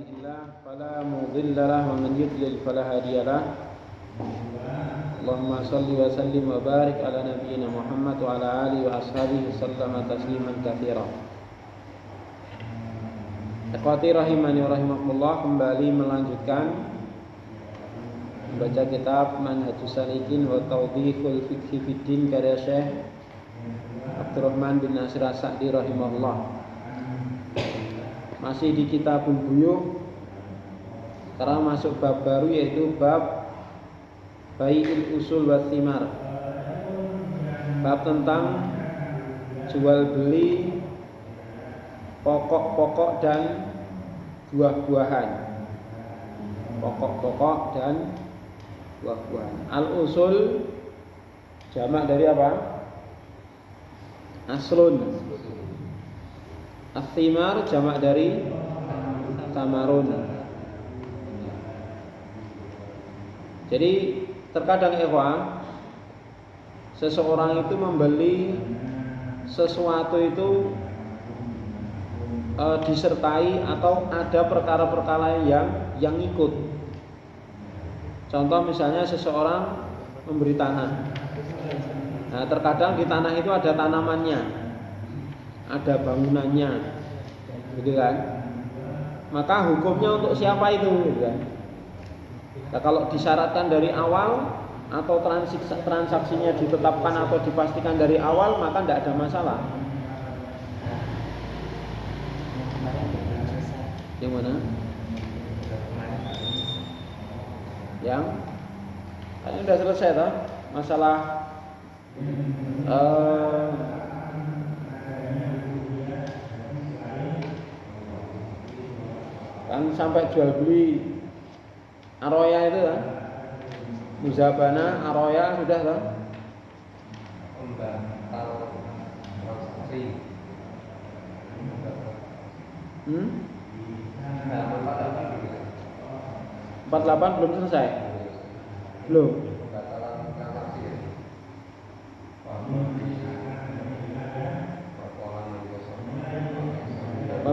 يهده الله فلا مضل له ومن يضلل فلا هادي له. اللهم صل وسلم وبارك على نبينا محمد وعلى آله وأصحابه وسلم تسليما كثيرا. Ikhwati rahimani wa rahimakumullah, kembali melanjutkan membaca kitab Manhajus Salikin wa Tawdihul Fiqhi Fiddin karya Syekh Abdurrahman bin Nasir As-Sa'di rahimahullah. Masih di Kitabul Buyuh, sekarang masuk bab baru, yaitu bab Bai'il Usul wa Thimar. Bab tentang jual beli pokok-pokok dan buah-buahan. Pokok-pokok dan buah-buahan. Al-usul jamak dari apa? Aslun. As-thimar jamak dari tamarun. Jadi terkadang seseorang itu membeli sesuatu itu disertai atau ada perkara-perkara yang ikut. Contoh misalnya seseorang memberi tanah. Nah, terkadang di tanah itu ada tanamannya, ada bangunannya, gitu kan? Maka hukumnya untuk siapa itu, gitu kan? Nah, kalau disyaratkan dari awal atau transaksinya ditetapkan atau dipastikan dari awal, maka tidak ada masalah. Yang mana? Yang ini sudah selesai toh? Masalah kan sampai jual beli aroya itu kan? Muzabana aroya sudah toh? Hmm? 48 belum selesai? Belum.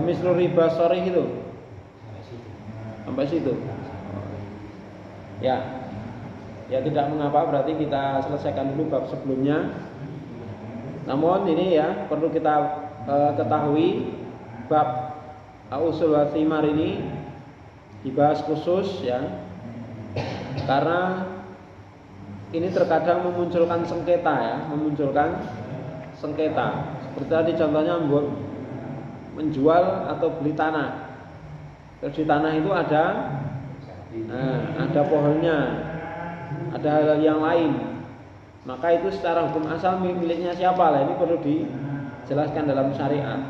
Mislu riba sore itu sampai situ. Ya tidak mengapa, berarti kita selesaikan dulu bab sebelumnya. Namun ini ya perlu kita ketahui, bab Usul wa Thimar ini dibahas khusus ya, karena ini terkadang memunculkan sengketa. Seperti tadi contohnya menjual atau beli tanah. Terus di tanah itu ada pohonnya, ada hal yang lain. Maka itu secara hukum asal miliknya siapa lah, ini perlu dijelaskan dalam syariat.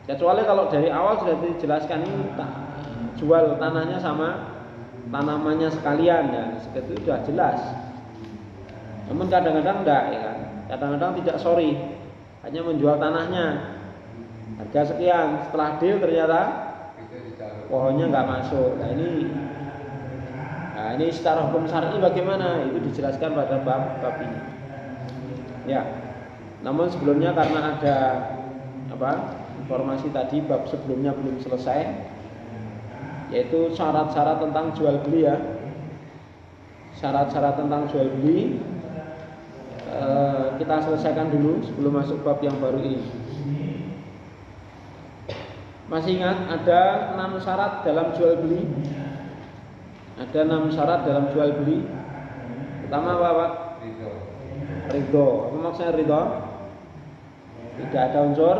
Kecuali kalau dari awal sudah dijelaskan ini jual tanahnya sama tanamannya sekalian, ya itu sudah jelas. Namun kadang-kadang enggak, ya kan? Kadang-kadang tidak sorry, hanya menjual tanahnya harga sekian, setelah deal ternyata pohonnya enggak masuk. Nah ini secara hukum syar'i bagaimana? Itu dijelaskan pada bab ini. Ya. Namun sebelumnya karena ada informasi tadi, bab sebelumnya belum selesai, yaitu syarat-syarat tentang jual beli ya. Syarat-syarat tentang jual beli kita selesaikan dulu sebelum masuk bab yang baru ini. Masih ingat ada 6 syarat dalam jual beli? Ada 6 syarat dalam jual beli. Pertama apa Pak? Ridho. Apa maksudnya ridho? Tidak ada unsur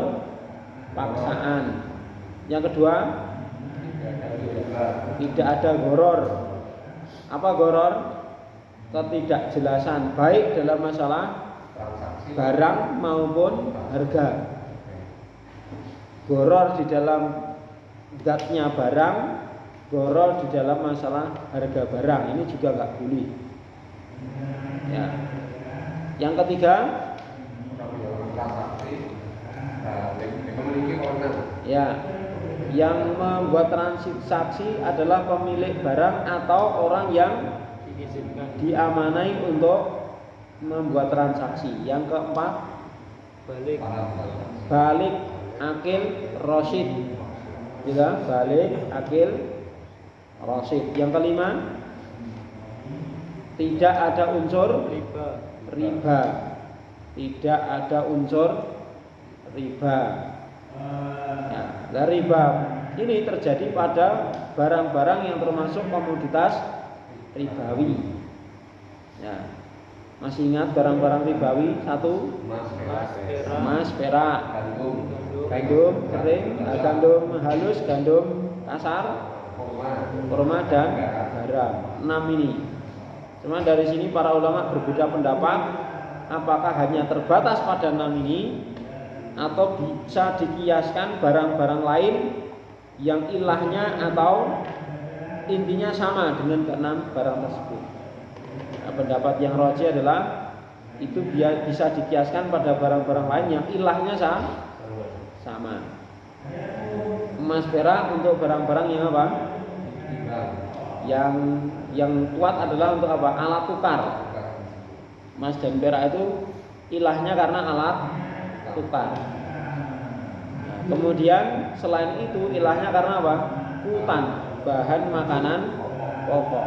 paksaan. Yang kedua, tidak ada goror. Apa goror? Ketidakjelasan, baik dalam masalah barang maupun harga. Goror di dalam zatnya barang, goror di dalam masalah harga barang, ini juga nggak boleh. Ya. Yang ketiga, ya, yang membuat transaksi adalah pemilik barang atau orang yang diamanai untuk membuat transaksi. Yang keempat, balik akil rasyid. Ya, balik akil rasid. Yang kelima, tidak ada unsur riba. Tidak ada unsur riba. Ya, riba ini terjadi pada barang-barang yang termasuk komoditas ribawi. Ya. Masih ingat barang-barang ribawi? Satu, emas, perak, gandum kering, gandum halus, gandum kasar, kurma dan garam. 6 ini. Cuma dari sini para ulama berbeda pendapat, apakah hanya terbatas pada 6 ini atau bisa dikiaskan barang-barang lain yang ilahnya atau intinya sama dengan ke-6 barang tersebut. Nah, pendapat yang rajih adalah itu bisa dikiaskan pada barang-barang lain yang ilahnya sama. Emas perak untuk barang-barang yang apa? Yang kuat adalah untuk apa? Alat tukar. Emas dan perak itu ilahnya karena alat tukar. Kemudian selain itu ilahnya karena apa? Kutan, bahan makanan pokok.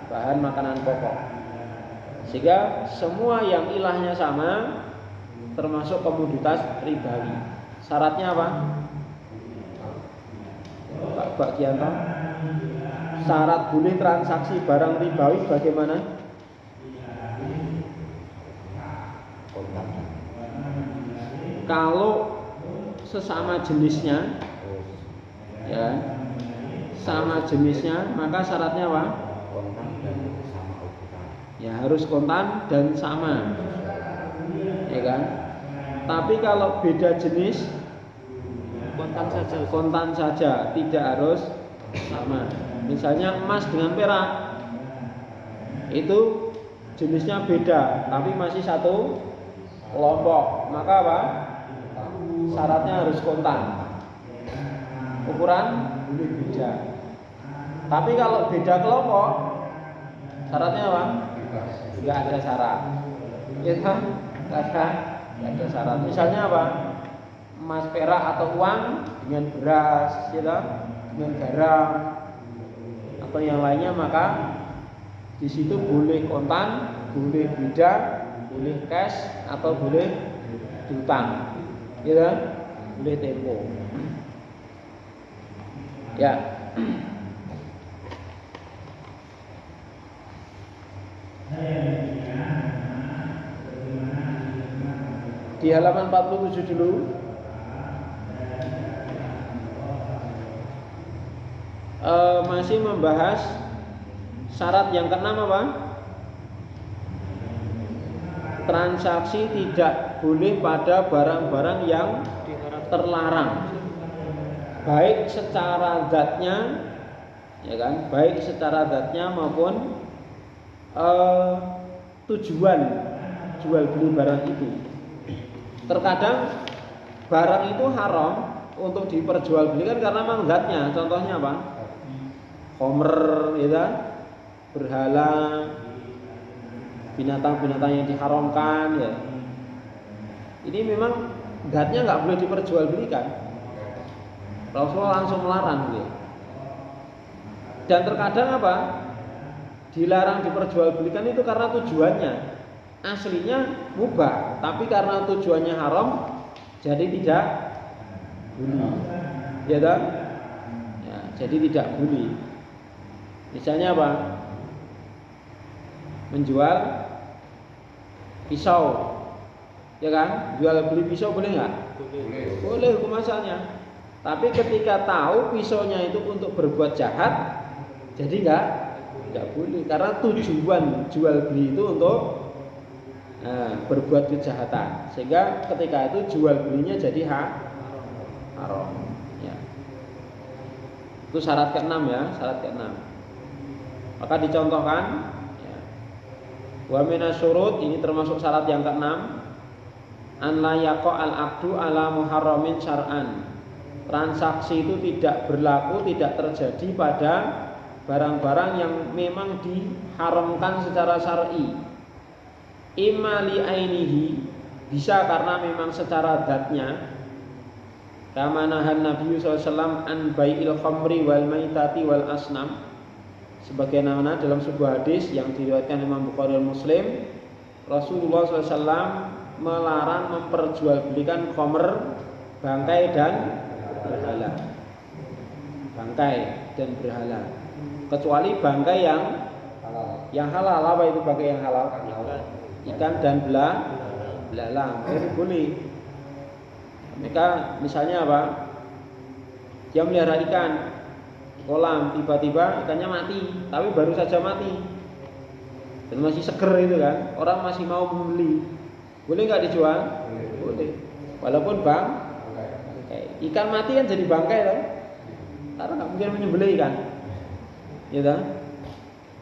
Bahan makanan pokok. Sehingga semua yang ilahnya sama termasuk komoditas ribawi. Syaratnya apa? Pak Gianto, syarat boleh transaksi barang ribawi bagaimana? Kalau sesama jenisnya, ya, sama jenisnya, maka syaratnya apa? Ya harus kontan dan sama, ya kan? Tapi kalau beda jenis, kontan saja, tidak harus sama. Misalnya emas dengan perak, itu jenisnya beda, tapi masih satu kelompok, maka apa? Syaratnya harus kontan. Ukuran boleh beda. Tapi kalau beda kelompok, syaratnya apa? Enggak ada syarat. Ya kan? Enggak ada syarat. Misalnya apa? Emas perak atau uang dengan beras, ya kan? Dengan garam atau yang lainnya, maka di situ boleh kontan, boleh beda, boleh cash atau boleh diutang. Ya kan? Boleh tempo. Ya. Di halaman 47 dulu. Masih membahas syarat yang keenam apa? Transaksi tidak boleh pada barang-barang yang terlarang, baik secara zatnya, ya kan, baik secara zatnya maupun tujuan jual beli barang itu. Terkadang barang itu haram untuk diperjualbelikan karena memang zatnya. Contohnya apa? Homer, ya kan? Berhala, binatang-binatang yang diharamkan, ya. Ini memang zatnya nggak boleh diperjualbelikan. Rasulullah langsung melarang, ya. Dan terkadang apa? Dilarang diperjualbelikan itu karena tujuannya aslinya mubah, tapi karena tujuannya haram jadi tidak boleh. Ya kan? Ya, jadi tidak boleh. Misalnya apa? Menjual pisau, ya kan? Jual beli pisau boleh nggak? Boleh hukum asalnya. Tapi ketika tahu pisaunya itu untuk berbuat jahat, jadi nggak boleh. Karena tujuan jual beli itu untuk berbuat kejahatan, sehingga ketika itu jual belinya jadi haram. Ya. Itu syarat ke-6 ya, syarat ke-6. Maka dicontohkan. Wa minasyurut, ini termasuk syarat yang ke-6, an la yaqa al-aqdu ala muharramin syar'an. Transaksi itu tidak berlaku, tidak terjadi pada barang-barang yang memang diharamkan secara syar'i. Imma li ainihi, bisa karena memang secara zatnya, Kama nahan Nabi sallallahu alaihi wasallam an bai'il khamri wal maitati wal asnam. Sebagaimana dalam sebuah hadis yang diriwayatkan Imam Bukhari dan Muslim, Rasulullah sallallahu alaihi wasallam melarang memperjualbelikan khamr, bangkai dan berhala. Bangkai dan berhala. Kecuali bangkai yang halal. Apa itu bangkai yang halal? Ikan dan belalang. Itu boleh. Mereka misalnya apa? Dia melihara ikan kolam, tiba-tiba ikannya mati, tapi baru saja mati dan masih seger itu kan, orang masih mau membeli, boleh nggak dijual? Boleh. Walaupun ikan mati kan jadi bangkai kan, karena nggak mungkin menyembelih ikan, ya kan?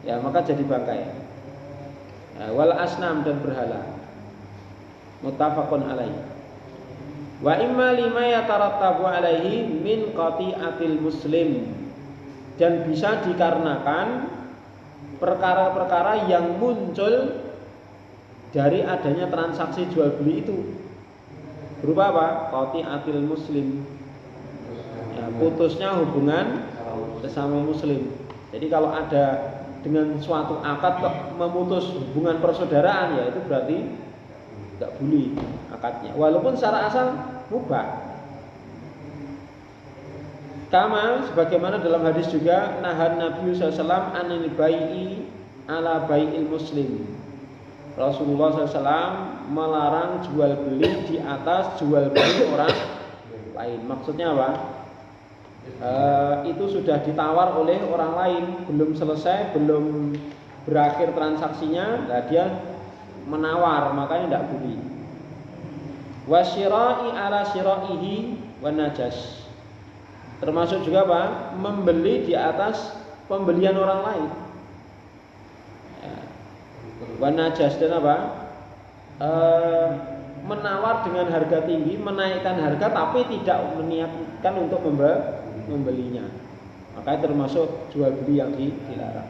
Ya maka jadi bangkai. Wal asnam dan berhala. Muttafaqun alaihi. Wa imma lima yatarattabu alaihi min qati'atil muslim, dan bisa dikarenakan perkara-perkara yang muncul dari adanya transaksi jual beli itu. Berupa apa? Qati'atil muslim. Ya, putusnya hubungan sesama muslim. Jadi kalau ada dengan suatu akad memutus hubungan persaudaraan, ya itu berarti tidak boleh akadnya, walaupun secara asal mubah. Kama sebagaimana dalam hadis juga nahan Nabi sallallahu alaihi wasallam anil bai'i ala bai'il muslim. Rasulullah SAW melarang jual beli di atas jual beli orang lain. Maksudnya apa? Itu sudah ditawar oleh orang lain, belum selesai, belum berakhir transaksinya, nah dia menawar, makanya tidak boleh. Wasyira'i ala syira'ihi wan najas. Termasuk juga apa? Membeli di atas pembelian orang lain. Ya. Wan najas dan apa? Menawar dengan harga tinggi, menaikkan harga tapi tidak meniatkan untuk membelinya. Makanya termasuk jual beli yang dilarang.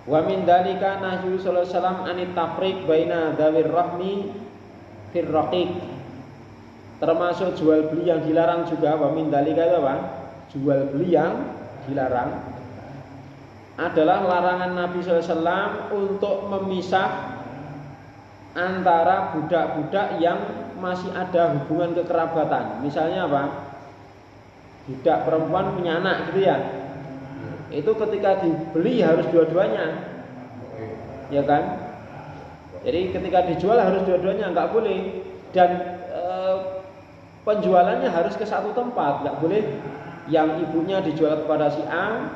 Wa min dzalika nahyu sallallahu alaihi wasallam anit tafriq baina dzawir rahmi fir raqiq. Termasuk jual beli yang dilarang juga. Wa min dzalika itu apa? Jual beli yang dilarang adalah larangan Nabi sallallahu alaihi wasallam untuk memisah antara budak-budak yang masih ada hubungan kekerabatan. Misalnya apa? Budak perempuan punya anak gitu ya. Itu ketika dibeli harus dua-duanya, ya kan? Jadi ketika dijual harus dua-duanya, nggak boleh. Dan penjualannya harus ke satu tempat, nggak boleh yang ibunya dijual kepada si A,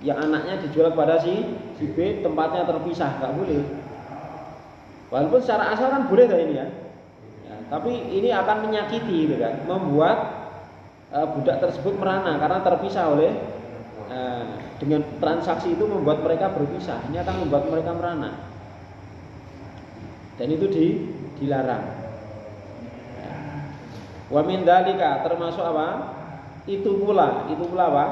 yang anaknya dijual kepada si B, tempatnya terpisah, nggak boleh. Walaupun secara asal kan boleh ini ya, tapi ini akan menyakiti, gitu kan? Membuat budak tersebut merana karena terpisah oleh dengan transaksi itu membuat mereka berpisah. Ini akan membuat mereka merana. Dan itu dilarang. Wa min dzalika termasuk apa? Itu pula apa?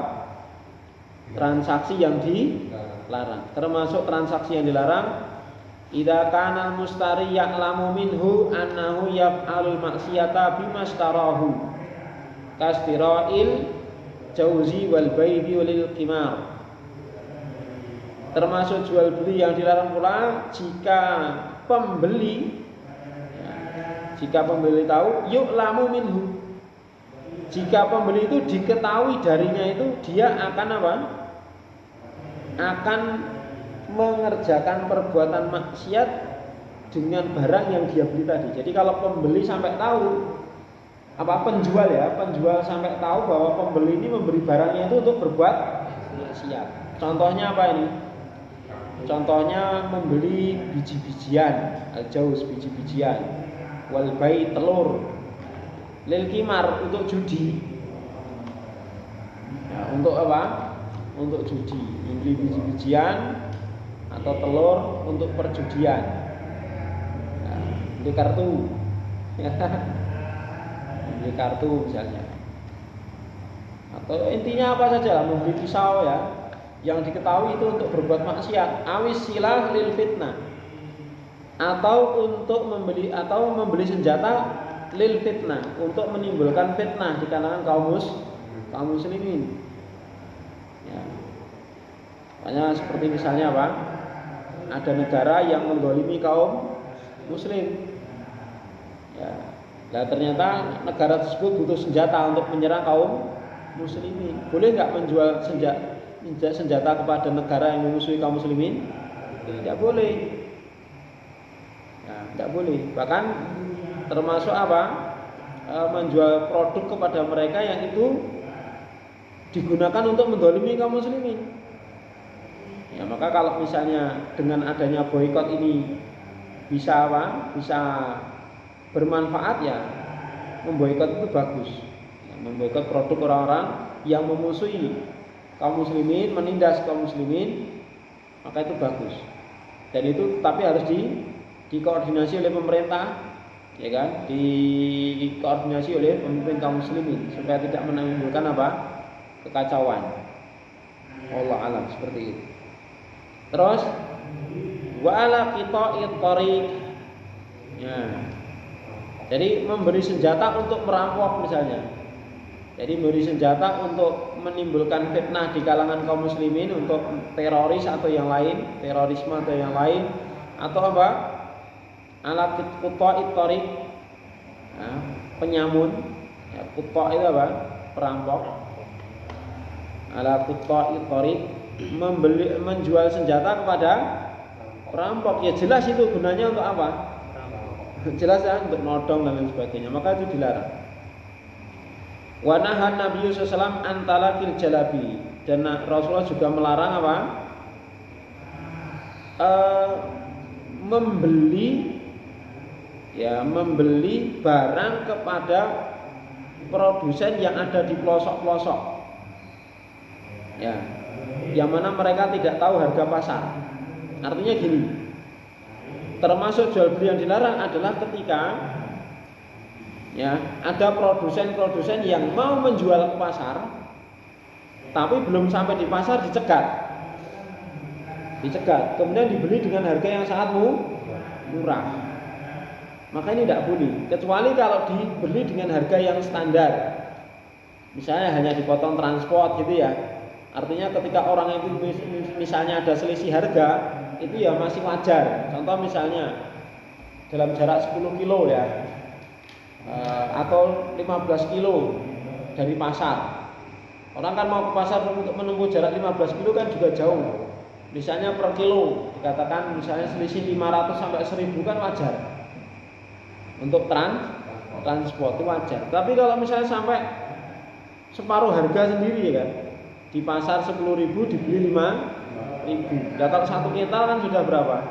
Transaksi yang dilarang. Termasuk transaksi yang dilarang idza kana al-mustari ya'lamu minhu annahu yaf'alul maksiyata bimastarahu kastira'il jauzi wal baidi walil qimar. Termasuk jual beli yang dilarang pula jika pembeli tahu yu'lamu minhu, jika pembeli itu diketahui darinya itu dia akan apa? Akan mengerjakan perbuatan maksiat dengan barang yang dia beli tadi. Jadi kalau pembeli sampai tahu, penjual sampai tahu bahwa pembeli ini memberi barangnya itu untuk berbuat maksiat. Contohnya apa ini? Contohnya membeli biji-bijian, al-jauz biji-bijian, wal bai telur, lil kimar untuk judi. Ya, untuk apa? Untuk judi, membeli biji-bijian atau telur untuk perjudian. Nah, beli kartu. Beli kartu misalnya. Atau intinya apa saja, membeli pisau ya, yang diketahui itu untuk berbuat maksiat, awis silah lil fitnah, atau untuk membeli senjata lil fitnah, untuk menimbulkan fitnah di kalangan kaum muslimin. Ya. Makanya seperti misalnya apa? Ada negara yang menzalimi kaum muslim. Ya. Nah, ternyata negara tersebut butuh senjata untuk menyerang kaum muslimin. Boleh nggak menjual senjata kepada negara yang memusuhi kaum muslimin? Tidak boleh. Ya, tidak boleh. Bahkan termasuk apa? Menjual produk kepada mereka yang itu digunakan untuk menzalimi kaum muslimin. Ya, maka kalau misalnya dengan adanya boikot ini bisa apa? Bisa bermanfaat, ya memboikot itu bagus. Ya, memboikot produk orang-orang yang memusuhi kaum muslimin, menindas kaum muslimin, maka itu bagus. Dan itu tapi harus dikoordinasi oleh pemerintah, ya kan? Dikoordinasi oleh pemimpin kaum muslimin supaya tidak menimbulkan apa? Kekacauan. Allah alam seperti itu. Terus wa ala qita'it thariq. Ya. Jadi memberi senjata untuk merampok misalnya. Jadi memberi senjata untuk menimbulkan fitnah di kalangan kaum muslimin untuk teroris atau yang lain, terorisme atau yang lain, atau apa? Ala qita'it thariq. Ya, penyamun. Ya, qita' itu apa? Perampok. Ala qita'it thariq, menjual senjata kepada perampok. Ya jelas itu gunanya untuk apa? Jelas ya, untuk nodong dan lain sebagainya, maka itu dilarang. Wa nahan Nabi sallallahu alaihi wasallam an talaqil jalabi, dan Rasulullah juga melarang apa? Membeli barang kepada produsen yang ada di pelosok-pelosok. Ya. Yang mana mereka tidak tahu harga pasar. Artinya gini, termasuk jual beli yang dilarang adalah ketika ya ada produsen-produsen yang mau menjual ke pasar tapi belum sampai di pasar dicegat, kemudian dibeli dengan harga yang sangat murah. Maka ini tidak boleh, kecuali kalau dibeli dengan harga yang standar, misalnya hanya dipotong transport gitu ya. Artinya ketika orang itu misalnya ada selisih harga, itu ya masih wajar. Contoh misalnya dalam jarak 10 kilo ya, atau 15 kilo dari pasar. Orang kan mau ke pasar untuk menempuh jarak 15 kilo kan juga jauh. Misalnya per kilo dikatakan misalnya selisih 500 sampai 1000 kan wajar. Untuk transport itu wajar. Tapi kalau misalnya sampai separuh harga sendiri ya kan, di pasar 10.000 dibeli 5.000. Nah kalau 1 kintal kan sudah berapa?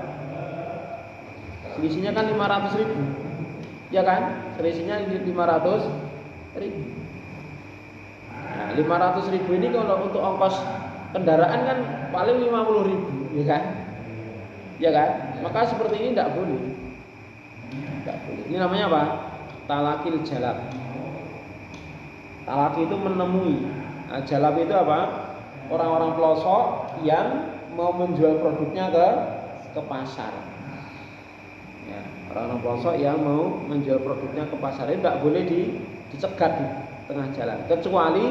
Selisihnya kan 500.000. Ya kan? Selisihnya 500.000. Nah, 500.000 ini kalau untuk ongkos kendaraan kan paling 50.000, ya kan? Ya kan? Maka seperti ini tidak boleh. Tidak boleh. Ini namanya apa? Talakil jalab. Talaki itu menemui. Nah, jalab itu apa? Orang-orang pelosok yang mau menjual produknya ke pasar. Ya, orang-orang pelosok yang mau menjual produknya ke pasar itu tidak boleh dicegat di tengah jalan. Kecuali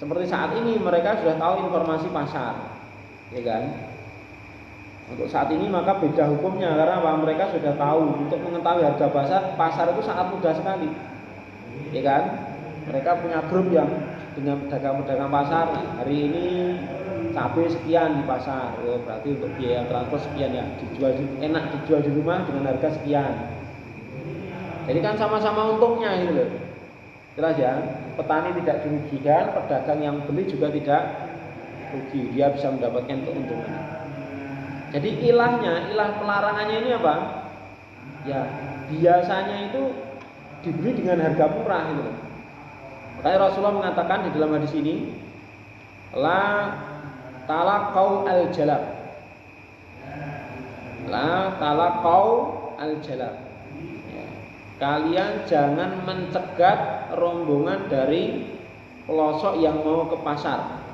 seperti saat ini mereka sudah tahu informasi pasar, ya kan? Untuk saat ini maka beda hukumnya karena apa? Mereka sudah tahu untuk mengetahui harga pasar itu sangat mudah sekali, ya kan? Mereka punya grup yang dengan pedagang-pedagang pasar, hari ini cabai sekian di pasar, oh, berarti untuk biaya transport sekian ya, enak dijual di rumah dengan harga sekian. Jadi kan sama-sama untungnya gitu loh. Jelas ya, petani tidak dirugikan, pedagang yang beli juga tidak rugi, dia bisa mendapatkan keuntungan. Jadi ilah pelarangannya ini apa? Ya biasanya itu dibeli dengan harga murah gitu loh. Makanya Rasulullah mengatakan di dalam hadis ini, la talaqau al-jalab. La talaqau al-jalab. Ya. Kalian jangan mencegat rombongan dari pelosok yang mau ke pasar.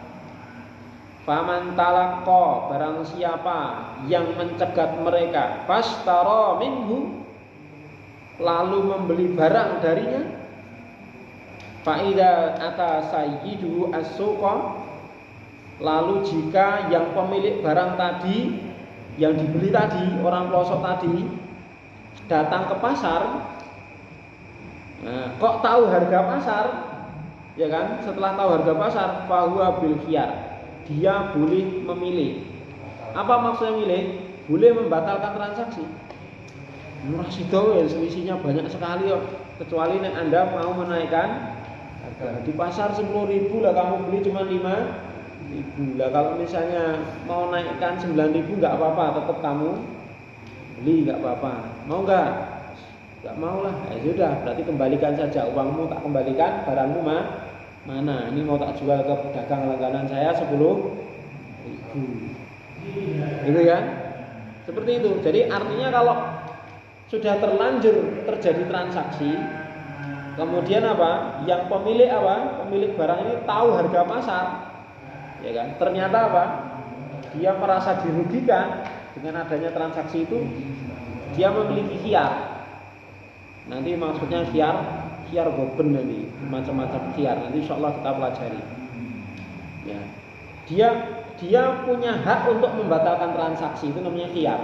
Faman talaqqa, barang siapa yang mencegat mereka, fashtara minhu, lalu membeli barang darinya, faida ata sayyidu as-suqa, lalu jika yang pemilik barang tadi yang dibeli tadi, orang pelosok tadi datang ke pasar, nah, kok tahu harga pasar, ya kan? Setelah tahu harga pasar, fahuwa bil khiyar, dia boleh memilih. Apa maksudnya milih? Boleh membatalkan transaksi. Murah sido ya, selisihnya banyak sekali kok. Kecuali nek Anda mau menaikkan harga. Di pasar 10.000 lah kamu beli cuma 5.000. Lah kalau misalnya mau naikkan 9.000 enggak apa-apa, tetap kamu beli enggak apa-apa. Mau enggak? Enggak mau lah. Ya sudah, berarti kembalikan saja uangmu, tak kembalikan barangmu mana? Ini mau tak jual ke pedagang langganan saya 10.000. Gitu kan? Seperti itu. Jadi artinya kalau sudah terlanjur terjadi transaksi, kemudian apa? Yang pemilik apa? Pemilik barang ini tahu harga pasar, ya kan? Ternyata apa? Dia merasa dirugikan dengan adanya transaksi itu. Dia memiliki khiyar. Nanti maksudnya khiyar goben nanti, macam-macam khiyar. Nanti insyaallah kita pelajari. Ya. Dia punya hak untuk membatalkan transaksi, itu namanya khiyar.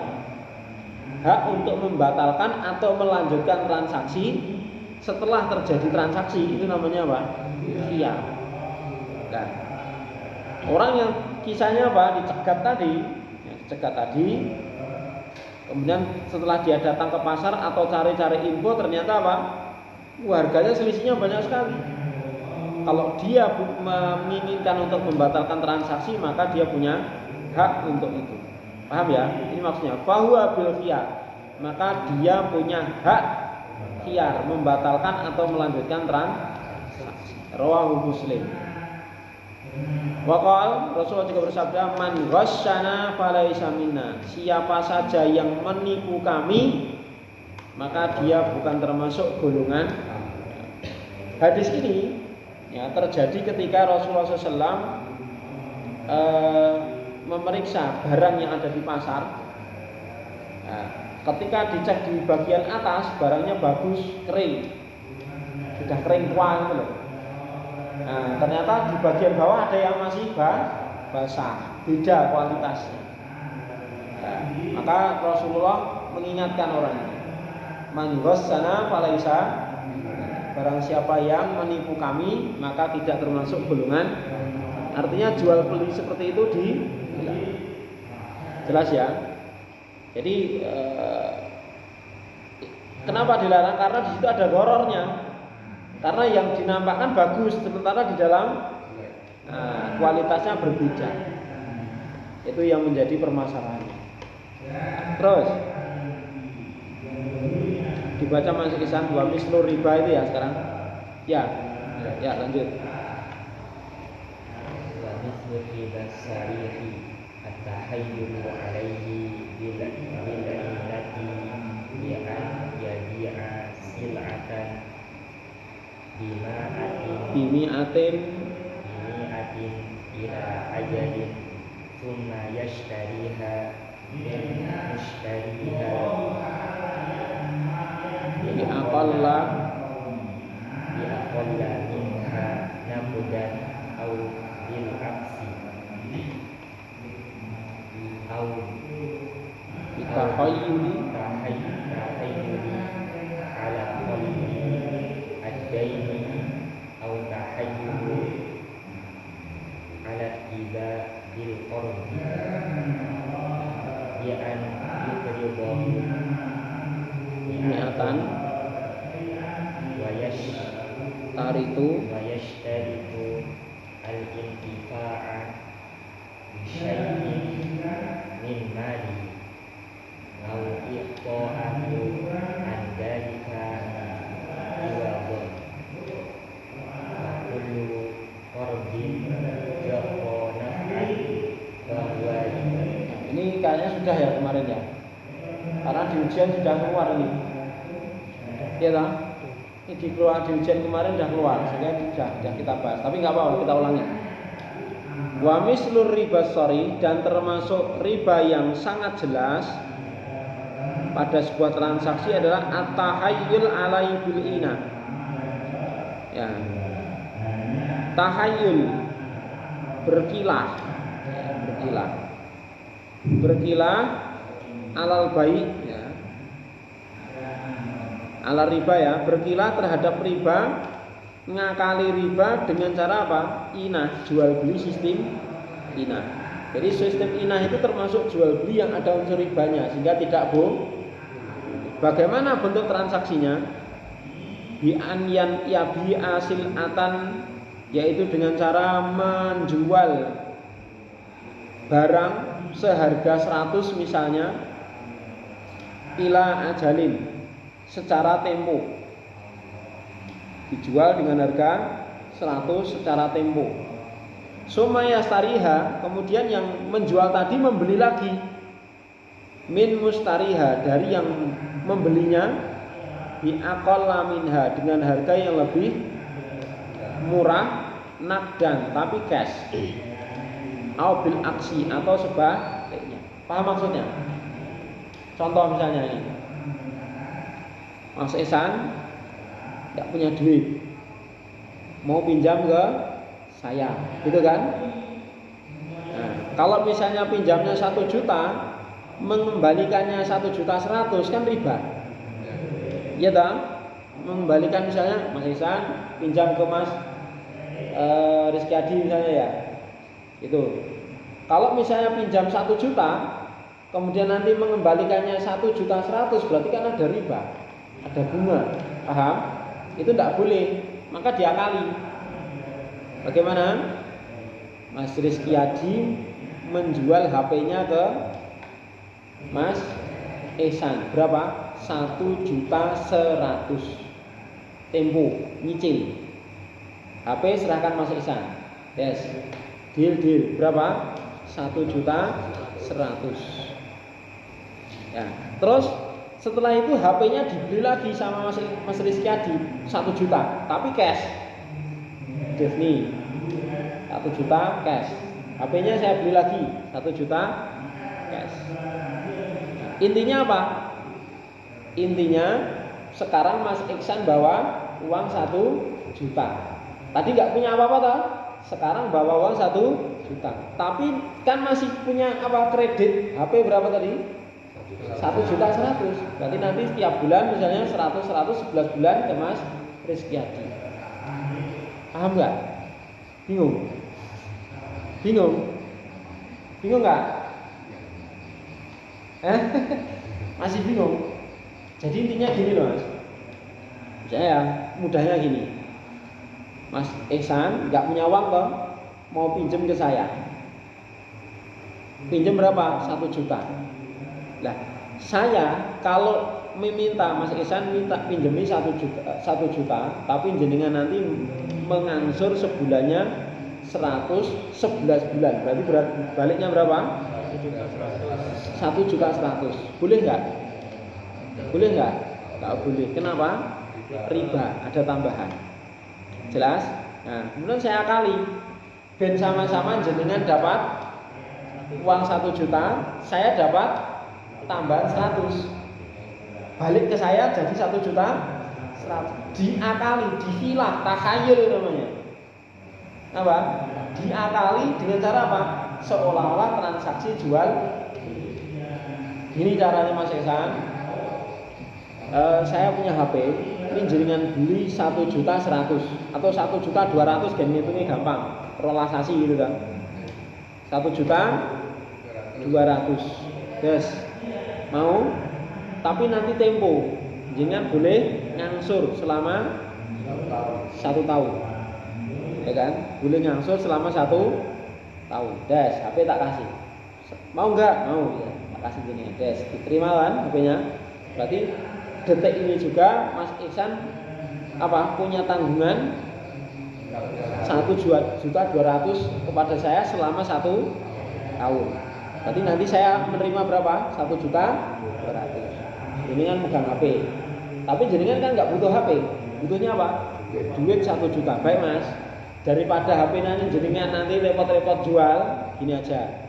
Hak untuk membatalkan atau melanjutkan transaksi setelah terjadi transaksi, itu namanya apa? Khiyar. Nah, orang yang kisahnya apa? Dicegat tadi, kemudian setelah dia datang ke pasar atau cari-cari info, ternyata apa? Harganya selisihnya banyak sekali. Kalau dia menginginkan untuk membatalkan transaksi, maka dia punya hak untuk itu. Paham ya? Ini maksudnya fahuwa bil khiyar. Maka dia punya hak khiyar membatalkan atau melanjutkan transaksi. Rawahu Muslim. Waqal Rasulullah juga bersabda, man ghasyana falaisa minna. Siapa saja yang menipu kami, maka dia bukan termasuk golongan. Hadis ini ya terjadi ketika Rasulullah SAW memeriksa barang yang ada di pasar. Nah, ketika dicek di bagian atas, barangnya bagus, kering, sudah kering kuah gitu loh. Nah, ternyata di bagian bawah ada yang masih basah, beda kualitasnya. Nah, maka Rasulullah mengingatkan orang ini, man ghassana falaisa, barang siapa yang menipu kami maka tidak termasuk golongan. Artinya jual beli seperti itu jelas ya. Jadi kenapa dilarang? Karena di situ ada gorornya. Karena yang dinampakkan bagus, sementara di dalam kualitasnya berbeda. Itu yang menjadi permasalahan. Terus dibaca masuk kisan wa mislu riba itu ya sekarang. Ya lanjut. Wa mislu riba sarihi at-tahayyul alaihi bil ilati bi'an yabi'a sil'atan bimi'atin ila ajalin thumma yashtariha min mushtariha bi'aqalla minha nabudan au bil aksi au bitahayyuli ala qalbi ad-daini au tahayyulu ala iba bil qurbi bi'an yuqridahu mi'atan taritu al-intifa'a bi syai'in min mali au iqta'ahu an dalika iwadun wa kullu qardin jaqona bahwa ini kayaknya sudah ya kemarin ya, karena di ujian sudah keluar ini. Iya tak? Ini di ujian kemarin sudah keluar, sehingga sudah kita bahas. Tapi nggak apa-apa, kita ulangi. Wa mislur riba sari, dan termasuk riba yang sangat jelas, pada sebuah transaksi adalah at-tahayyul alai bil ina. Ya. Tahayyul berkilah, ya, berkilah alal bayi, ya. Alal riba, ya, berkilah terhadap riba, ngakali riba dengan cara apa? Inah, jual beli sistem inah. Jadi sistem inah itu termasuk jual beli yang ada unsur ribanya, sehingga tidak boleh. Bagaimana bentuk transaksinya? Bi anyan yabi asil atan, yaitu dengan cara menjual barang seharga 100 misalnya, ila ajalin, secara tempo, dijual dengan harga 100 secara tempo. Sumaya stariha, kemudian yang menjual tadi membeli lagi, min mustariha, dari yang membelinya, bi aqalla minha, dengan harga yang lebih murah, nakdan tapi cash, au bil aksi, atau sebaliknya. Paham maksudnya? Contoh misalnya ini, Mas Ihsan tidak punya duit, mau pinjam ke saya, gitu kan? Nah, kalau misalnya pinjamnya 1 juta, mengembalikannya 1.100.000 kan riba. Iya tak? Mengembalikan misalnya Mas Ihsan pinjam ke Mas Rizky Adi misalnya, ya. Itu. Kalau misalnya pinjam 1 juta, kemudian nanti mengembalikannya 1.100.000, berarti kan ada riba, ada bunga. Paham? Itu tidak boleh, maka diakali. Bagaimana? Mas Rizky Adi menjual HP-nya ke Mas Ihsan berapa? 1.100.000, tempo nyicil. HP serahkan Mas Ihsan. Yes. Deal berapa? 1.100.000. Ya. Terus setelah itu HP-nya dibeli lagi sama Mas Rizky Adi 1 juta, tapi cash. Nih, 1 juta cash. HP-nya saya beli lagi 1 juta cash. Intinya apa? Intinya sekarang Mas Ihsan bawa uang 1 juta. Tadi nggak punya apa-apa toh? Sekarang bawa uang 1 juta. Tapi kan masih punya apa? Kredit HP berapa tadi? 1.100.000. Berarti nanti setiap bulan misalnya 100 11 bulan ke Mas Rizky Adi. Paham nggak? Bingung? Bingung nggak? Masih bingung? Jadi intinya gini loh Mas. Saya mudahnya gini. Mas Ihsan nggak punya uang toh, mau pinjem ke saya. Pinjem berapa? 1 juta. Lah, saya kalau meminta Mas Ihsan minta pinjemi 1 juta, tapi jenengan nanti mengangsur sebulannya 111 bulan. Berarti baliknya berapa? 1.100.000. Boleh nggak? Boleh nggak? Nggak boleh. Kenapa? Riba, ada tambahan. Jelas? Nah, kemudian saya akali. Ben sama-sama jenengan dapat uang 1 juta, saya dapat tambahan 100. Balik ke saya jadi 1.100.000. Diakali, dihilah, takhayul namanya. Apa? Diakali dengan cara apa? Seolah-olah transaksi jual. Ini caranya Mas Ihsan. Saya punya HP, ini jenengan beli 1.100.000 atau 1.200.000, kan hitungnya gampang, relasasi gitu kan. 1.200.000. Yes. Mau? Tapi nanti tempo, jenengan boleh ngangsur selama 1 tahun. Ya kan? Boleh ngangsur selama 1 tahun. Des, HP tak kasih. Mau enggak? Mau, ya. Tak kasih jenengan. Des, diterima kan HP-nya? Berarti detik ini juga Mas Ihsan punya tanggungan 1.200.000 kepada saya selama 1 tahun. Berarti nanti saya menerima berapa? 1.200.000. Jenengan megang HP. Tapi jenengan kan nggak butuh HP. Butuhnya apa? Duit 1 juta. Baik Mas. Daripada HP nanti jenengan nanti repot-repot jual, gini aja.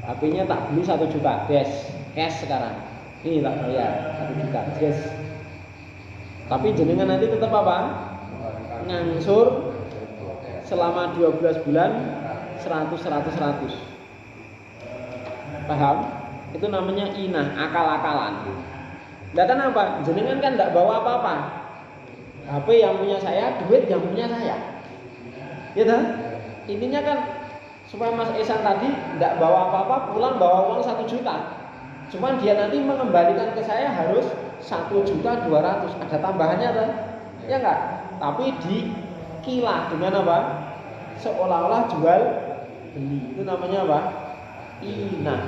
HP-nya tak beli 1 juta, cash sekarang. Ini tak bayar 1 juta. Yes. Tapi jenengan nanti tetap apa? Ngangsur selama 12 bulan 100. Paham? Itu namanya inah, akal-akalan. Lah kan apa? Jenengan kan enggak bawa apa-apa. HP yang punya saya, duit yang punya saya. Ya kan? Intinya kan supaya Mas Ihsan tadi enggak bawa apa-apa, pulang bawa uang 1 juta. Cuman dia nanti mengembalikan ke saya harus 1.200.000. Ada tambahannya kan? Ya enggak? Tapi dikilah dengan apa? Seolah-olah jual beli. Itu namanya apa? Inah.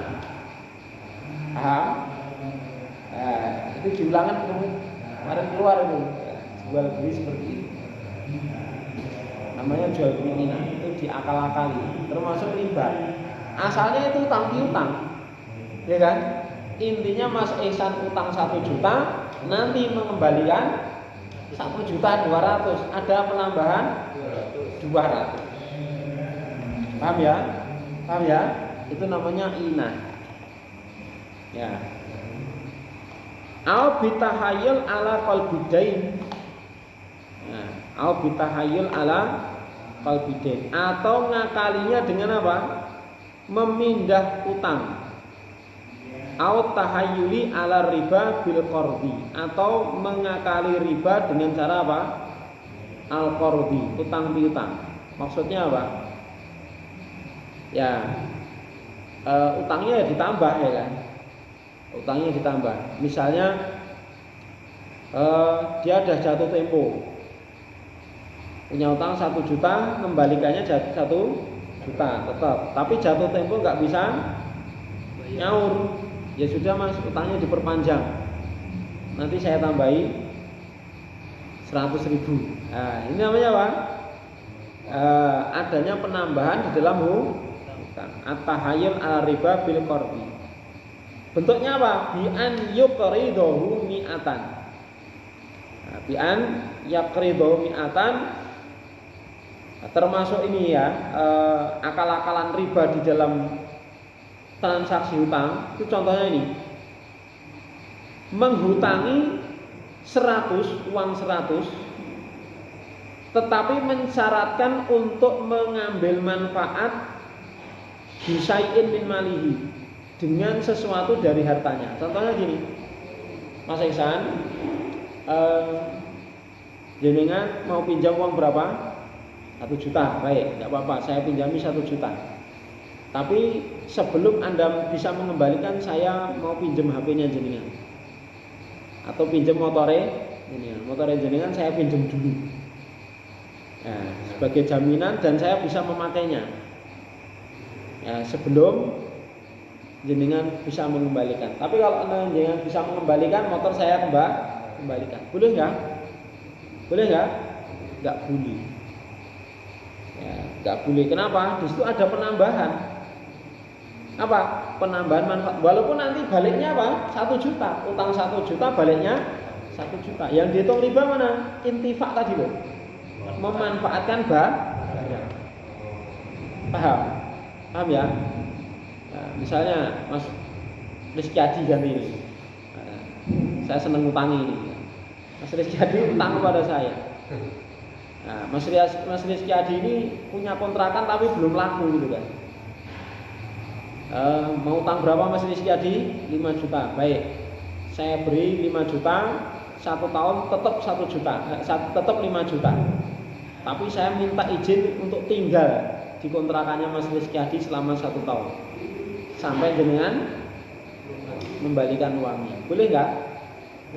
Paham? Itu diulangan kemarin keluar itu. Jual beli seperti itu. Namanya jual beli inah. Itu diakal-akali. Termasuk riba. Asalnya itu utang piutang. Ya kan? Intinya Mas Ihsan utang 1 juta, nanti mengembalikan 1.200.000. Ada penambahan 200. Paham ya? Paham ya? Itu namanya inah. Ya. Au bitahayul ala qalbidain. Nah, au bitahayul ala qalbidain. Atau ngakalinya dengan apa? Memindah utang. Au tahayyuli ala riba bil qardi, atau mengakali riba dengan cara apa? Al qardi, utang piutang. Maksudnya apa? Ya, utangnya ya ditambah ya kan? Utangnya ditambah. Misalnya dia ada jatuh tempo, punya utang 1 juta, kembalikannya 1 juta tetap. Tapi jatuh tempo nggak bisa nyaur. Ya sudah Mas, utangnya diperpanjang. Nanti saya tambahi 100.000. Nah, ini namanya apa? Adanya penambahan di dalam hutang. At-tahayyul al-riba bil qardi. Bentuknya apa? Bi an yuqridahu mi'atan. Nah, bi an yaqridahu mi'atan. Nah, termasuk ini ya, akal-akalan riba di dalam transaksi hutang. Itu contohnya ini, menghutangi 100, uang 100, tetapi mensyaratkan untuk mengambil manfaat bisain min malihi, dengan sesuatu dari hartanya. Contohnya gini, Mas Ihsan, jenengan mau pinjam uang berapa? 1 juta, baik, tidak apa-apa, saya pinjami 1 juta. Tapi sebelum Anda bisa mengembalikan, saya mau pinjam HP-nya jenengan, atau pinjam motornya jenengan saya pinjam dulu. Nah, sebagai jaminan dan saya bisa memakainya. Ya, sebelum jenengan bisa mengembalikan. Tapi kalau jenengan bisa mengembalikan, motor saya kembalikan. Boleh nggak? Boleh nggak? Nggak boleh. Ya, nggak boleh. Kenapa? Di situ ada penambahan. Apa? Penambahan manfaat. Walaupun nanti baliknya apa? 1 juta. Utang 1 juta, baliknya 1 juta. Yang dihitung riba mana? Intifak tadi loh. Memanfaatkan barang. Paham? Paham ya? Nah, misalnya Mas Rizky Adi ganti ini. Nah, saya seneng utangi ini. Mas Rizky Adi utang kepada saya. Nah, Mas Rizky Adi ini punya kontrakan tapi belum laku gitu kan. Mau utang berapa Mas Rizky Adi? 5 juta. Baik, saya beri 5 juta, 1 tahun tetap 1 juta, tetap 5 juta. Tapi saya minta izin untuk tinggal di kontrakannya Mas Rizky Adi selama 1 tahun, sampai dengan membalikan uangnya. Boleh nggak?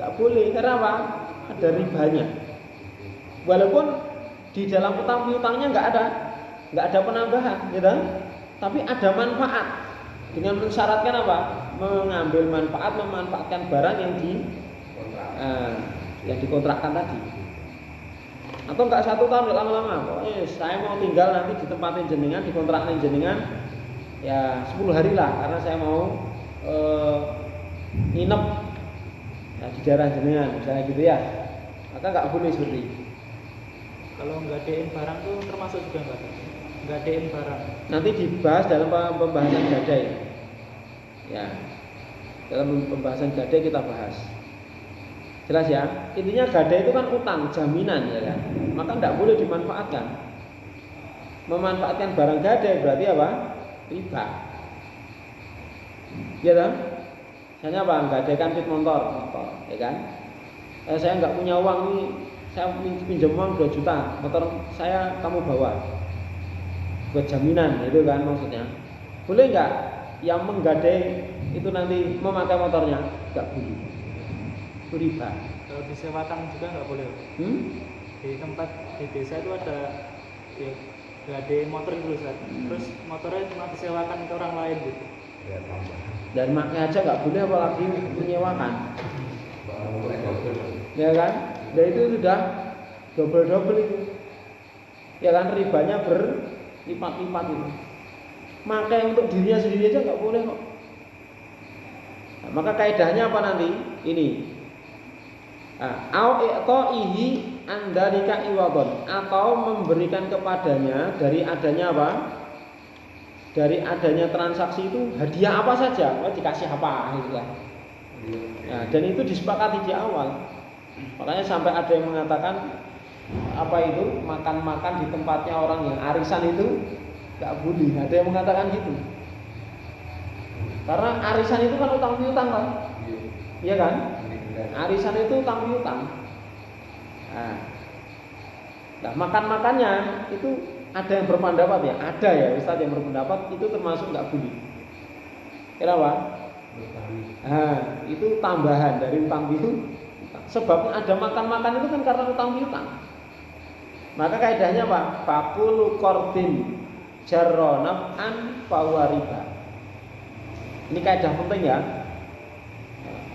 Nggak boleh. Karena apa? Ada ribanya. Walaupun di dalam utang piutangnya nggak ada penambahan, gitu. Tapi ada manfaat. Dengan mensyaratkan apa? Mengambil manfaat, memanfaatkan barang yang dikontrakkan tadi. Atau enggak 1 tahun, enggak lama-lama. Saya mau tinggal nanti di tempatin jenengan, di kontrakin jenengan ya 10 hari lah, karena saya mau nginep ya, di daerah jenengan, misalnya gitu ya. Maka enggak boleh seperti itu. Kalau nggadein barang tuh termasuk juga enggak? Nggadein barang. Nanti dibahas dalam pembahasan gadai. Ya. Dalam pembahasan gadai kita bahas. Jelas ya? Intinya gadai itu kan utang, jaminan ya kan. Maka tidak boleh dimanfaatkan. Memanfaatkan barang gadai berarti apa? Riba. Ya kan? Misalnya apa? Gadaikan sepeda motor, ya kan? Saya nggak punya uang nih, saya pinjam uang 2 juta, motor saya kamu bawa. Buat jaminan, itu kan maksudnya. Boleh nggak yang menggadai itu nanti memakai motornya? Nggak boleh. Itu riba. Kalau disewakan juga nggak boleh. Di tempat di desa itu ada ya, gadai motor itu Ustaz. Terus motornya cuma disewakan ke orang lain gitu. Dan maknya aja nggak boleh apalagi menyewakan. Ya kan? Dan itu sudah double itu. Ya kan ribanya berlipat-lipat itu. Maka untuk dirinya sendiri aja nggak boleh kok. Nah, maka kaidahnya apa nanti? Ini. Au i'ta'ihi andalika iwadon, atau memberikan kepadanya dari adanya apa? Dari adanya transaksi itu hadiah apa saja, dikasih apa gitu lah. Nah, dan itu disepakati di awal. Makanya sampai ada yang mengatakan apa itu makan-makan di tempatnya orang yang arisan itu nggak boleh. Ada yang mengatakan gitu. Karena arisan itu kan utang piutang kan, iya kan? Arisan itu utang piutang. Nah, makan-makannya itu ada yang berpendapat ya, ada ya Ustaz yang berpendapat itu termasuk nggak boleh. Kenapa? Itu tambahan dari utang piutang. Sebabnya ada makan-makan itu kan karena utang piutang. Maka kaidahnya apa? Fakulu qardin jarronab an fahuwa. Ini kaidah penting ya.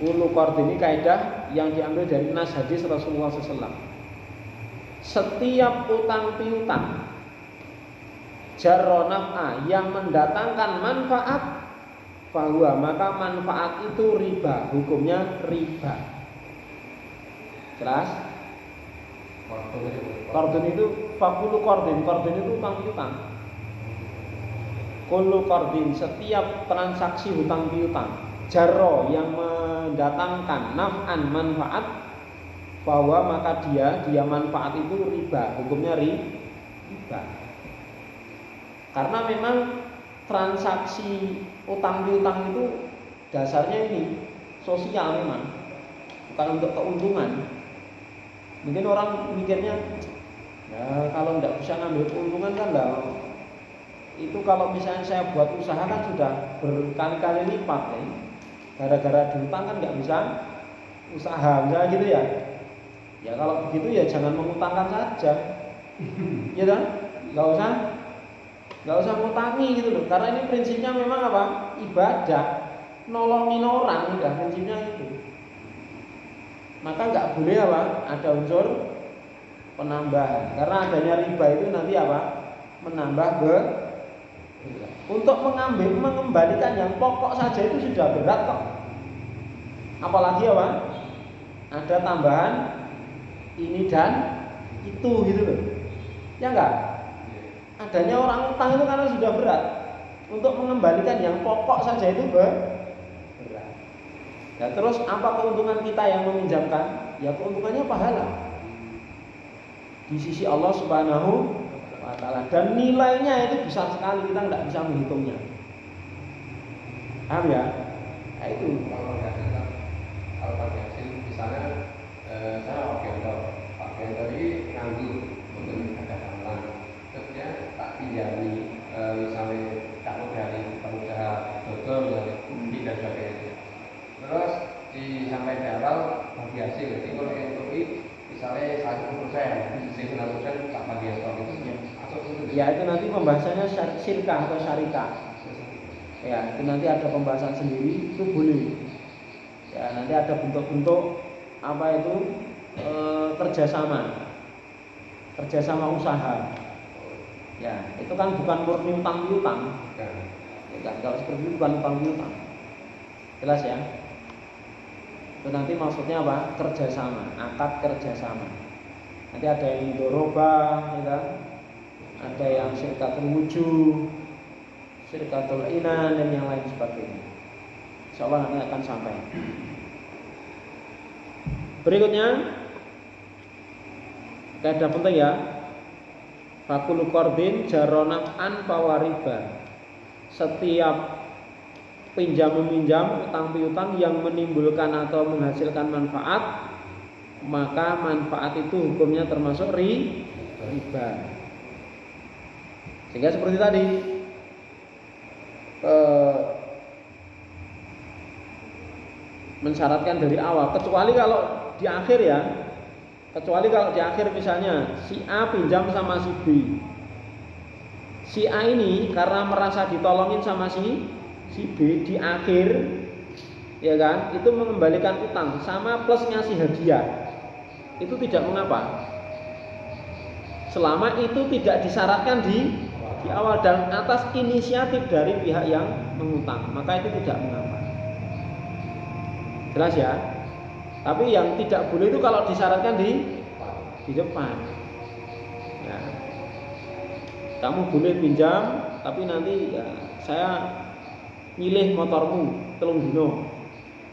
Kulu qardin ini kaidah yang diambil dari nas hadis Rasulullah SAW. Setiap utang piutang jarronab yang mendatangkan manfaat fahuwa, maka manfaat itu riba, hukumnya riba. Jelas? Qardun itu fakulu qardin itu utang piutang. Kullu qardin, setiap transaksi hutang piutang jarro yang mendatangkan naf'an manfaat, bahwa maka dia manfaat itu riba, hukumnya riba. Karena memang transaksi utang piutang itu dasarnya ini sosial memang, bukan untuk keuntungan. Mungkin orang mikirnya ya kalau tidak bisa ngambil keuntungan kan lah. Itu kalau misalnya saya buat usaha kan sudah berkali-kali lipat ya. Gara-gara diutang kan nggak bisa usaha, misalnya gitu ya. Ya kalau begitu ya jangan mengutangkan saja, ya kan? Nggak usah ngutangi gitu loh. Karena ini prinsipnya memang apa? Ibadah, nolongin orang, udah prinsipnya itu. Maka nggak boleh apa? Ada unsur penambahan. Karena adanya riba itu nanti apa? Menambah untuk mengembalikan yang pokok saja itu sudah berat kok. Apalagi apa? Ada tambahan ini dan itu gitu loh. Ya enggak? Adanya orang utang itu karena sudah berat. Untuk mengembalikan yang pokok saja itu berat. Ya terus apa keuntungan kita yang meminjamkan? Ya keuntungannya pahala di sisi Allah Subhanahu wa ta'ala, dan nilainya itu besar sekali, kita nggak bisa menghitungnya. Paham ya? Nah itu kalau pakai hasil misalnya saya Pak Gento ini nganggur untuk ada tambahan, terus dia tak pinjami misalnya tak dari pengusaha dodol misalnya dan sebagainya. Terus sampai di awal bagi hasil, jadi kalau yang misalnya 1%, sisi 90% tak bagi hasil itu ya itu nanti pembahasannya syirkah atau syarikah. Ya itu nanti ada pembahasan sendiri, itu boleh. Ya nanti ada bentuk-bentuk apa itu kerjasama usaha. Ya itu kan bukan murni utang piutang. Ya, kalau seperti itu bukan utang piutang. Jelas ya? Itu nanti maksudnya apa? Kerjasama, akad kerjasama. Nanti ada yang dorobah, ya kan? Ada yang syirkatul wujuh, syirkatul inan dan yang lain sebagainya. Insyaallah nanti akan sampai. Berikutnya kaidah penting ya. Fakul qardin jaronaf'an fawariba. Setiap pinjam meminjam, utang piutang yang menimbulkan atau menghasilkan manfaat, maka manfaat itu hukumnya termasuk riba. Sehingga seperti tadi mensyaratkan dari awal, kecuali kalau di akhir ya, kecuali kalau di akhir misalnya si A pinjam sama si B, si A ini karena merasa ditolongin sama si B di akhir, ya kan, itu mengembalikan utang sama plus ngasih hadiah, itu tidak mengapa, selama itu tidak disyaratkan di awal dan atas inisiatif dari pihak yang mengutang, maka itu tidak mengapa. Jelas ya? Tapi yang tidak boleh itu kalau disyaratkan di depan. Ya. Kamu boleh pinjam, tapi nanti ya, saya milih motormu 3 dino.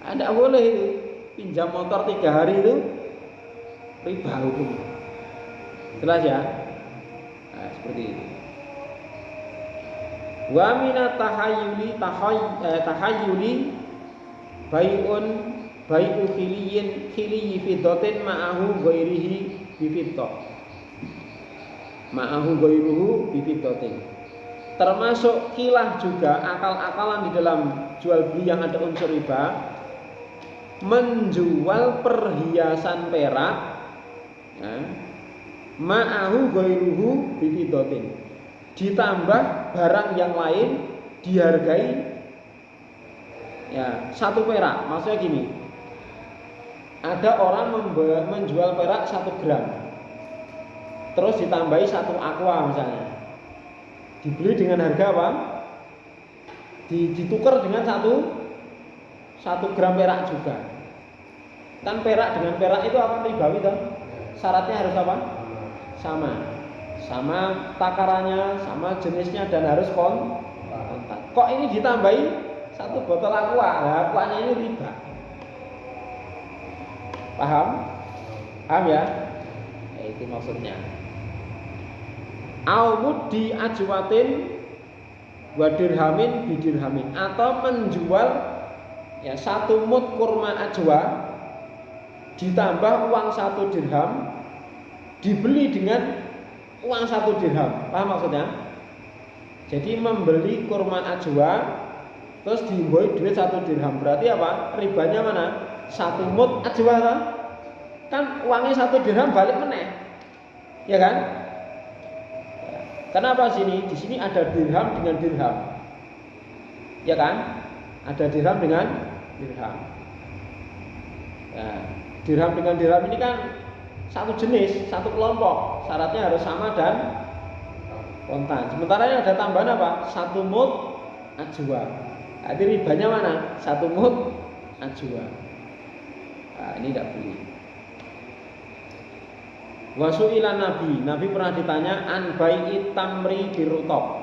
Tidak boleh itu. Pinjam motor 3 hari itu riba hukum. Jelas ya? Nah, seperti itu. Wa minat tahayyuli bai'u khiliyi fiddatin ma'ahu ghairihi bifiddah. Ma'ahu ghairuhu bifiddatin. Termasuk khilah juga akal-akalan di dalam jual beli yang ada unsur riba, menjual perhiasan perak ya, ma'ahu ghairuhu bifiddatin, ditambah barang yang lain dihargai ya 1 perak. Maksudnya gini, ada orang menjual perak 1 gram, terus ditambahi 1 aqua misalnya, dibeli dengan harga apa? Ditukar dengan 1 gram perak juga. Kan perak dengan perak itu apa, ribawi toh? Syaratnya harus apa? Sama takarannya, sama jenisnya, dan harus kontan. Kok ini ditambahi 1 botol aqua? Nah, aquanya ini riba. Paham? Paham ya? Itu maksudnya. Aumud di ajwatin wa dirhamin bidirhamin, atau menjual ya 1 mud kurma ajwa ditambah uang 1 dirham dibeli dengan uang 1 dirham. Paham maksudnya? Jadi membeli kurma ajwa terus diimboi duit 1 dirham, berarti apa? Ribanya mana? 1 mud ajwa kan uangnya 1 dirham balik meneh, ya kan? Kenapa di sini ada dirham dengan dirham, ya kan? Ada dirham dengan dirham. Nah, dirham dengan dirham ini kan satu jenis, satu kelompok, syaratnya harus sama dan kontan. Sementara yang ada tambahan apa? 1 mud ajwa. Jadi ribanya mana? 1 mud ajwa. Nah, ini tidak boleh. Wasu'ilan Nabi pernah ditanya an bai'i tamri birutab,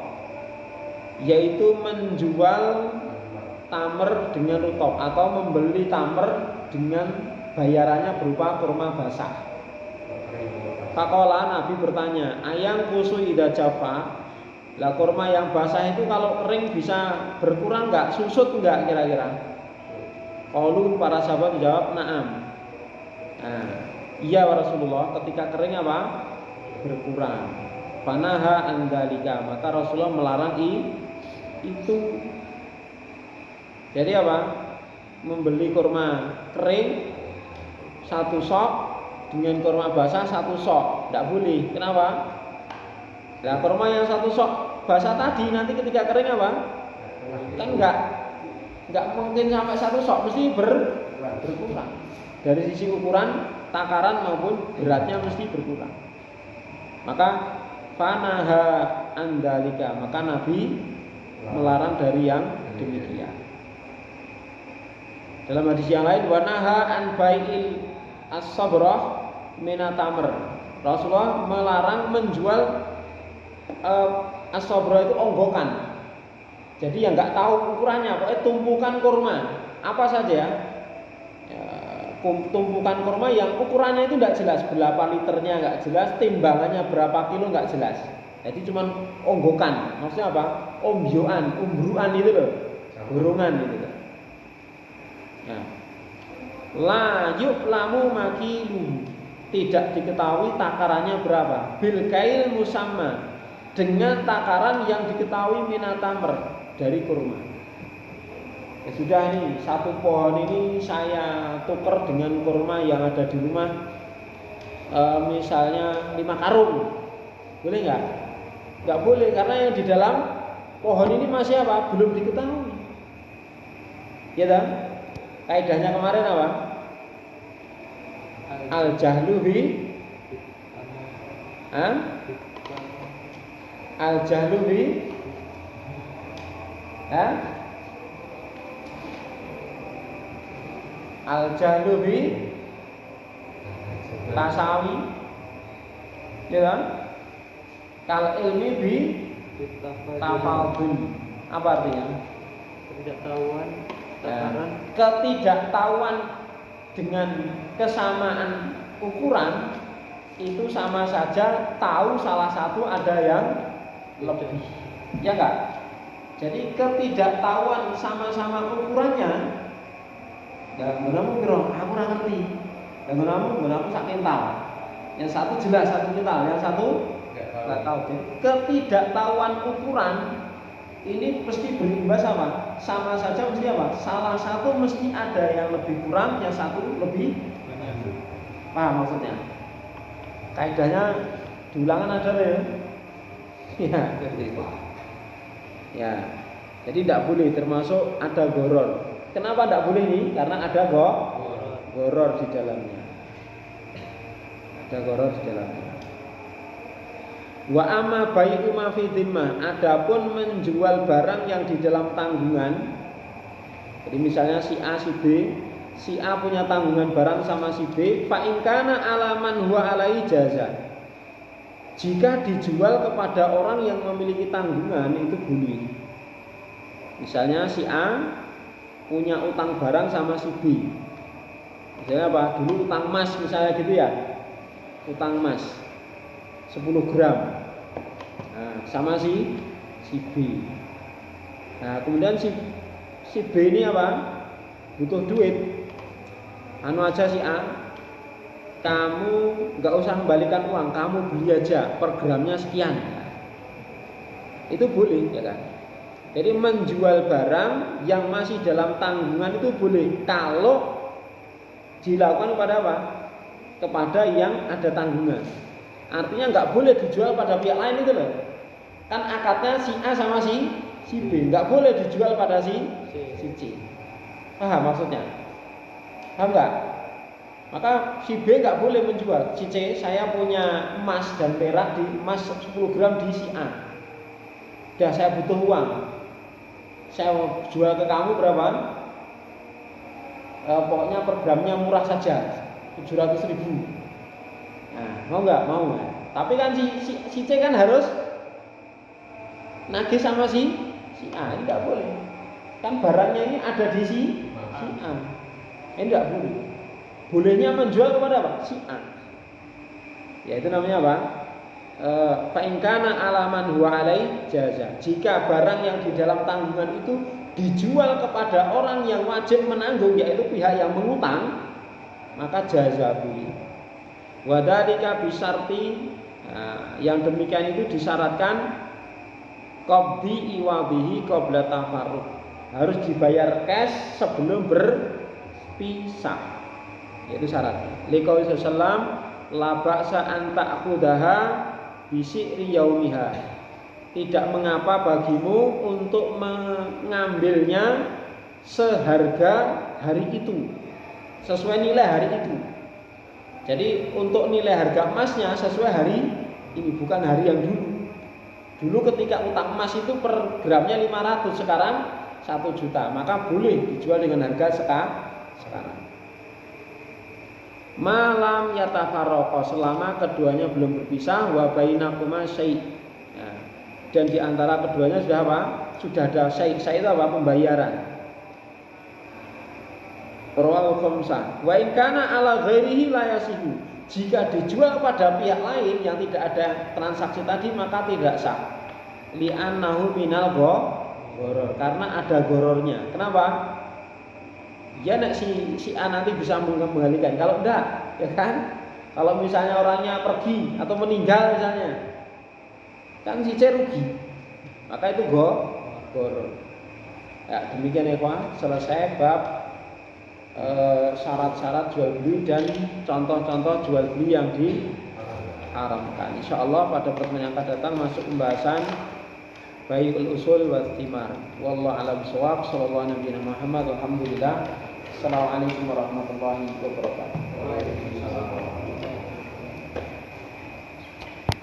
yaitu menjual tamer dengan rutab atau membeli tamer dengan bayarannya berupa kurma basah. Faqala, Nabi bertanya, ayang kusu ida jafa, lah kurma yang basah itu kalau kering bisa berkurang enggak, susut enggak kira-kira? Qalu, para sahabat jawab na'am. Nah, iya wa Rasulullah, ketika kering apa? Berkurang. Fanaha andalika, maka Rasulullah melarang itu. Jadi apa? Membeli kurma kering 1 sok dengan kurma basah 1 sok, tidak boleh. Kenapa? Nah, kurma yang 1 sok basah tadi nanti ketika kering apa? Kan enggak mungkin sampai 1 sok, mesti berkurang. Dari sisi ukuran, takaran maupun beratnya mesti berkurang. Maka fanaha andalika, maka Nabi melarang dari yang demikian. Dalam hadis yang lain, wanaha an bai'il as-sabrah minatamr, Rasulullah melarang menjual as-sabrah itu onggokan. Jadi yang nggak tahu ukurannya, pokoknya tumpukan kurma. apa saja ya, tumpukan kurma yang ukurannya itu tidak jelas, berapa liternya nggak jelas, timbangannya berapa kilo nggak jelas. Jadi cuma onggokan, maksudnya apa? Ombyoan, umbruan itu loh, burungan itu loh. Nah, la yu'lamu makilu, tidak diketahui takarannya berapa. Bil kail musamma, dengan takaran yang diketahui minatamr, dari kurma. Ya sudah, ini satu pohon ini saya tukar dengan kurma yang ada di rumah, misalnya 5 karung, boleh nggak? Nggak boleh, karena yang di dalam pohon ini masih apa? Belum diketahui. Ya kan? Kaidahnya kemarin apa? Al jahlu bi al jahlu bi al jahlu bi tasawi, ya kan? Kal ilmi bi tafadul. Apa artinya? Ketidaktahuan takaran. Ketidaktahuan dengan kesamaan ukuran itu sama saja tahu salah satu ada yang lebih, ya enggak? Jadi ketidaktahuan sama-sama ukurannya, ya menamu bro, aku ora ngerti. Dan menamu sak kintal. Yang satu jelas satu kintal, yang satu nggak tahu. Jadi ketidaktahuan ukuran ini pasti berimbas apa? Sama saja mesti apa? Salah satu mesti ada yang lebih kurang, yang satu lebih banyak. Paham maksudnya? Kaidahnya di ulangan ada ya? Ya, seperti itu. Ya, jadi tidak boleh, termasuk ada goror. Kenapa tidak boleh nih? Karena ada goror di dalamnya. Ada goror di dalamnya. Wa amma bai'u ma fi dhimmah, adapun menjual barang yang di dalam tanggungan. Jadi misalnya si A si B, si A punya tanggungan barang sama si B, fa in kana alaman huwa alai jaza. Jika dijual kepada orang yang memiliki tanggungan itu boleh. Misalnya si A punya utang barang sama si B. Misalnya apa? Dulu utang emas misalnya gitu ya. Utang emas 10 gram. Nah, sama si B. Nah, kemudian si B ini apa? Butuh duit. Anu aja si A, kamu nggak usah kembalikan uang, kamu beli aja per gramnya sekian. Itu boleh, ya kan? Jadi menjual barang yang masih dalam tanggungan itu boleh kalau dilakukan kepada apa? Kepada yang ada tanggungan. Artinya nggak boleh dijual pada pihak lain itu loh. Kan akadnya si A sama si B, nggak boleh dijual pada si C. Paham maksudnya? Paham nggak? Maka si B nggak boleh menjual. Si C, saya punya emas dan perak di emas 10 gram di si A. Dah saya butuh uang. Saya mau jual ke kamu berapa? Pokoknya per gramnya murah saja, 700.000. Nah, mau nggak? Mau. Tapi kan si C kan harus nagih sama si A, ini tidak boleh. Kan barangnya ini ada di si A. Ini tidak boleh. Bolehnya menjual kepada apa? Si A. Ya itu namanya apa? Fa in kana alaman huwa alai jaza. Jika barang yang di dalam tanggungan itu dijual kepada orang yang wajib menanggung, yaitu pihak yang mengutang, maka jaza boleh. Wa dzalika bisarti, yang demikian itu disyaratkan qabdi iwabihi qabla tafarruq. Harus dibayar cash sebelum berpisah. Yaitu syaratnya. Liqaul sallam la ba'sa an ta'khudaha bi si'ri yaumiha. Tidak mengapa bagimu untuk mengambilnya seharga hari itu, sesuai nilai hari itu. Jadi untuk nilai harga emasnya sesuai hari ini, bukan hari yang dulu. Dulu ketika utang emas itu per gramnya 500, sekarang 1 juta, maka boleh dijual dengan harga sekarang. Malam yatafarraqa, selama keduanya belum berpisah, wa bainakuma syai'. Nah, dan di antara keduanya sudah apa? Sudah ada syai'. Syai' itu apa? Pembayaran. Rawahu khamsah. Wa in kana ala ghairihi la yasihu. Jika dijual pada pihak lain yang tidak ada transaksi tadi maka tidak sah. Li'annahu minal goror, karena ada gorornya. Kenapa? Ya nek si A nanti bisa mengembalikan. Kalau enggak, ya kan? Kalau misalnya orangnya pergi atau meninggal misalnya, kan si C rugi. Maka itu goror. Ya, demikian ya kawan, selesai bab syarat-syarat jual beli dan contoh-contoh jual beli yang diharamkan. Insyaallah pada pertemuan yang akan datang masuk pembahasan bai'ul usul wa thimar. Wallahu a'lam bishawab. Sallallahu alaihi Muhammad. Alhamdulillah. Assalamualaikum warahmatullahi wabarakatuh.